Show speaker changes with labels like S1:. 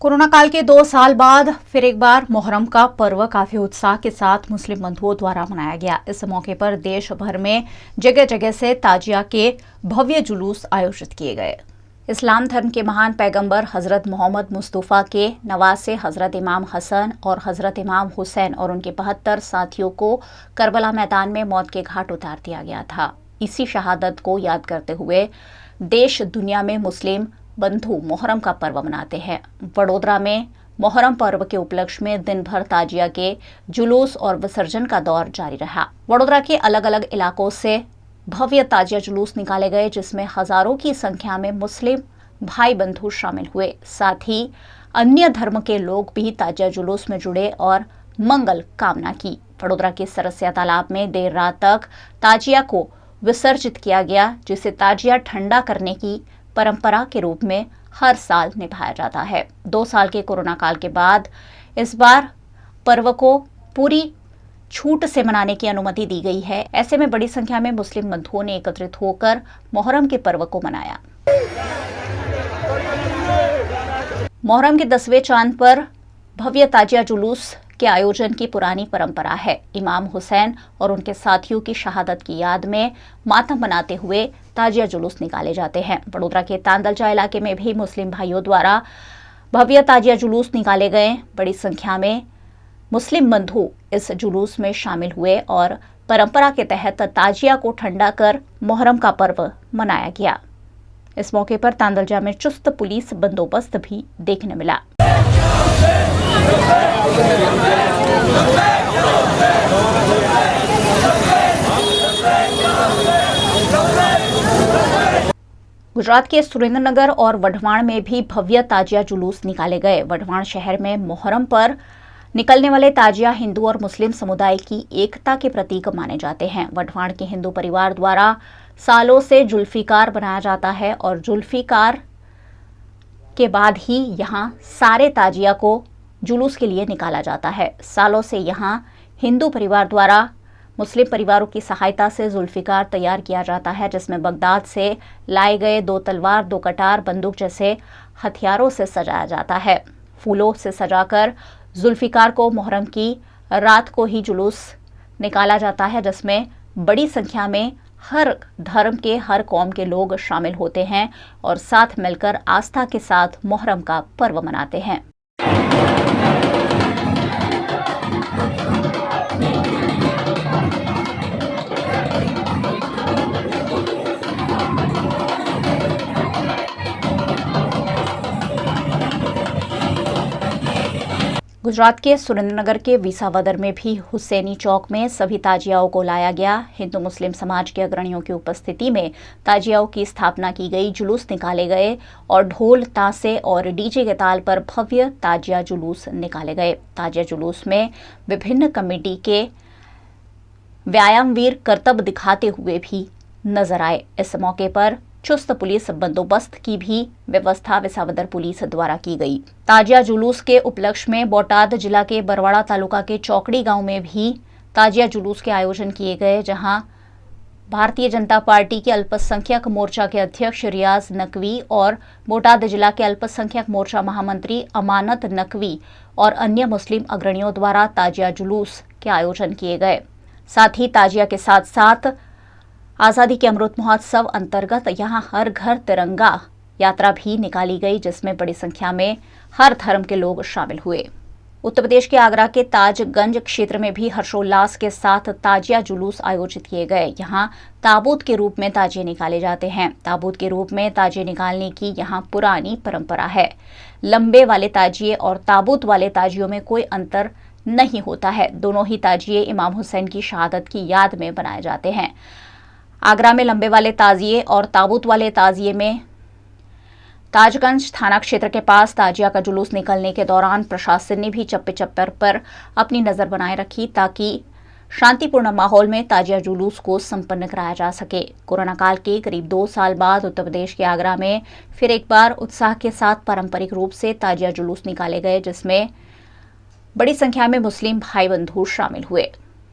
S1: Corona काल के 2 साल बाद फिर एक बार मुहर्रम का पर्व काफी उत्साह के साथ मुस्लिम बंधुओं द्वारा मनाया गया। इस मौके पर देश भर में जगह जगह से ताजिया के भव्य जुलूस आयोजित किए गए। इस्लाम धर्म के महान पैगंबर हजरत मोहम्मद मुस्तफ़ा के नवासे हजरत इमाम हसन और हजरत इमाम हुसैन और उनके 72 साथियों को करबला मैदान में मौत के घाट उतार दिया गया था। इसी शहादत को याद करते हुए देश दुनिया में मुस्लिम बंधु मुहर्रम का पर्व मनाते हैं। वडोदरा में मुहर्रम पर्व के उपलक्ष्य में दिन भर ताजिया के जुलूस और विसर्जन का दौर जारी रहा। वडोदरा के अलग अलग इलाकों से भव्य ताजिया जुलूस निकाले गए, जिसमें हजारों की संख्या में मुस्लिम भाई बंधु शामिल हुए। साथ ही अन्य धर्म के लोग भी ताजिया जुलूस में जुड़े और मंगल कामना की। वडोदरा के सरसिया तालाब में देर रात तक ताजिया को विसर्जित किया गया, जिसे ताजिया ठंडा करने की परंपरा के रूप में हर साल निभाया जाता है। 2 साल के कोरोना काल के बाद इस बार पर्व को पूरी छूट से मनाने की अनुमति दी गई है। ऐसे में बड़ी संख्या में मुस्लिम बंधुओं ने एकत्रित होकर मुहर्रम के पर्व को मनाया। मुहर्रम के 10वें चांद पर भव्य ताजिया जुलूस के आयोजन की पुरानी परंपरा है। इमाम हुसैन और उनके साथियों की शहादत की याद में मातम मनाते हुए ताजिया जुलूस निकाले जाते हैं। वडोदरा के तांदलजा इलाके में भी मुस्लिम भाइयों द्वारा भव्य ताजिया जुलूस निकाले गए। बड़ी संख्या में मुस्लिम बंधु इस जुलूस में शामिल हुए और परंपरा के तहत ताजिया को ठंडा कर मुहर्रम का पर्व मनाया गया। इस मौके पर तांदलजा में चुस्त पुलिस बंदोबस्त भी देखने मिला। गुजरात के सुरेंद्रनगर और वढवाण में भी भव्य ताजिया जुलूस निकाले गए। वढवाण शहर में मुहर्रम पर निकलने वाले ताजिया हिंदू और मुस्लिम समुदाय की एकता के प्रतीक माने जाते हैं। वढवाण के हिंदू परिवार द्वारा सालों से जुल्फिकार बनाया जाता है और जुल्फिकार के बाद ही यहाँ सारे ताजिया को जुलूस के लिए निकाला जाता है। सालों से यहाँ हिंदू परिवार द्वारा मुस्लिम परिवारों की सहायता से जुल्फिकार तैयार किया जाता है, जिसमें बगदाद से लाए गए 2 तलवार, 2 कटार, बंदूक जैसे हथियारों से सजाया जाता है। फूलों से सजाकर जुल्फिकार को मुहर्रम की रात को ही जुलूस निकाला जाता है, जिसमें बड़ी संख्या में हर धर्म के, हर कौम के लोग शामिल होते हैं और साथ मिलकर आस्था के साथ मुहर्रम का पर्व मनाते हैं। गुजरात के सुरेंद्रनगर के विसावदर में भी हुसैनी चौक में सभी ताजियाओं को लाया गया। हिंदू मुस्लिम समाज के अग्रणियों की उपस्थिति में ताजियाओं की स्थापना की गई, जुलूस निकाले गए और ढोल, तासे और डीजे के ताल पर भव्य ताजिया जुलूस निकाले गए। ताजिया जुलूस में विभिन्न कमेटी के व्यायामवीर करतब दिखाते हुए भी नजर आए। इस मौके पर चुस्त पुलिस बंदोबस्त की भी व्यवस्था विसावदर पुलिस द्वारा की गई। ताजिया जुलूस के उपलक्ष्य में बोटाद जिला के बरवाड़ा तालुका के चौकड़ी गांव में भी ताजिया जुलूस के आयोजन किए गए, जहां भारतीय जनता पार्टी के अल्पसंख्यक मोर्चा के अध्यक्ष रियाज नकवी और बोटाद जिला के अल्पसंख्यक मोर्चा महामंत्री अमानत नकवी और अन्य मुस्लिम अग्रणियों द्वारा ताजिया जुलूस के आयोजन किए गए। साथ ही ताजिया के साथ साथ आज़ादी के अमृत महोत्सव अंतर्गत यहाँ हर घर तिरंगा यात्रा भी निकाली गई, जिसमें बड़ी संख्या में हर धर्म के लोग शामिल हुए। उत्तर प्रदेश के आगरा के ताजगंज क्षेत्र में भी हर्षोल्लास के साथ ताजिया जुलूस आयोजित किए गए। यहाँ ताबूत के रूप में ताजिए निकाले जाते हैं। ताबूत के रूप में ताजिए निकालने की यहाँ पुरानी परंपरा है। लंबे वाले ताजिए और ताबूत वाले ताजियों में कोई अंतर नहीं होता है। दोनों ही ताजिए इमाम हुसैन की शहादत की याद में बनाए जाते हैं। आगरा में लंबे वाले ताजिए और ताबूत वाले ताजिए में ताजगंज थाना क्षेत्र के पास ताजिया का जुलूस निकलने के दौरान प्रशासन ने भी चप्पे चप्पे पर अपनी नजर बनाए रखी, ताकि शांतिपूर्ण माहौल में ताजिया जुलूस को संपन्न कराया जा सके। कोरोना काल के करीब 2 साल बाद उत्तर प्रदेश के आगरा में फिर एक बार उत्साह के साथ पारंपरिक रूप से ताजिया जुलूस निकाले गए, जिसमें बड़ी संख्या में मुस्लिम भाई बंधु शामिल हुए।